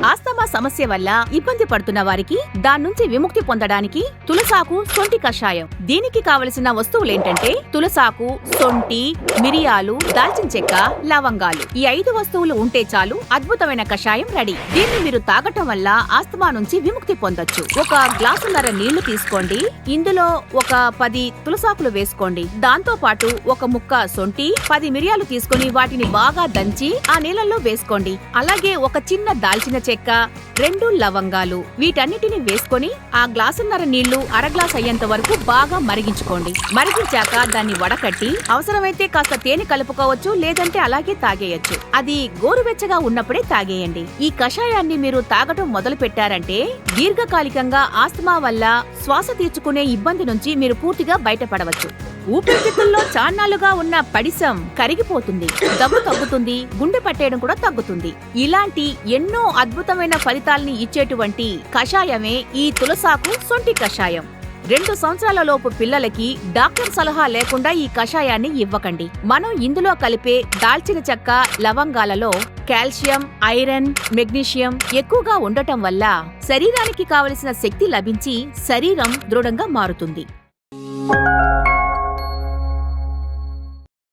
Asthma సమస్య వల్ల ఇబ్బంది పడుతున్న వారికి దాని నుంచి విముక్తి పొందడానికి తులసాకు సొంటి కషాయం. దీనికి కావలసిన వస్తువులేంటంటే తులసాకు, సొంటి, మిరియాలు, దాల్చిన చెక్క, లవంగాలు. ఈ 5 వస్తువులు ఉంటే చాలు అద్భుతమైన కషాయం రెడీ. దీన్ని మీరు తాగటం వల్ల ఆస్తమా నుంచి విముక్తి పొందొచ్చు. 1 గ్లాసున్నర నీళ్లు తీసుకోండి. ఇందులో ఒక 10 తులసాకులు వేసుకోండి. దాంతో పాటు 1 ముక్క సొంటి, 10 మిరియాలు తీసుకొని వాటిని బాగా దంచి ఆ నీళ్ళల్లో వేసుకోండి. అలాగే ఒక చిన్న దాల్చిన చెక్క, 2 లవంగాలు, వీటన్నిటిని వేసుకొని ఆ గ్లాసున్నర నీళ్లు అర గ్లాస్ అయ్యేంత వరకు బాగా మరిగించుకోండి. మరిగించాక దాన్ని వడకట్టి అవసరమైతే కాస్త తేనె కలుపుకోవచ్చు, లేదంటే అలాగే తాగేయచ్చు. అది గోరువెచ్చగా ఉన్నప్పుడే తాగేయండి. ఈ కషాయాన్ని మీరు తాగటం మొదలు పెట్టారంటే దీర్ఘకాలికంగా ఆస్తమా వల్ల శ్వాస తీర్చుకునే ఇబ్బంది నుంచి మీరు పూర్తిగా బయటపడవచ్చు. ఊపిరితిత్తుల్లో చాన్నాళ్లుగా ఉన్న పడిసం కరిగిపోతుంది, దగ్గు తగ్గుతుంది, గుండె పట్టేయడం కూడా తగ్గుతుంది. ఇలాంటి ఎన్నో అద్భుతమైన ఫలితాల్ని ఇచ్చేటువంటి కషాయమే ఈ తులసాకు సొంటి కషాయం. 2 సంవత్సరాల లోపు పిల్లలకి డాక్టర్ సలహా లేకుండా ఈ కషాయాన్ని ఇవ్వకండి. మనం ఇందులో కలిపే దాల్చిన చెక్క, లవంగాలలో కాల్షియం, ఐరన్, మెగ్నీషియం ఎక్కువగా ఉండటం వల్ల శరీరానికి కావలసిన శక్తి లభించి శరీరం దృఢంగా మారుతుంది.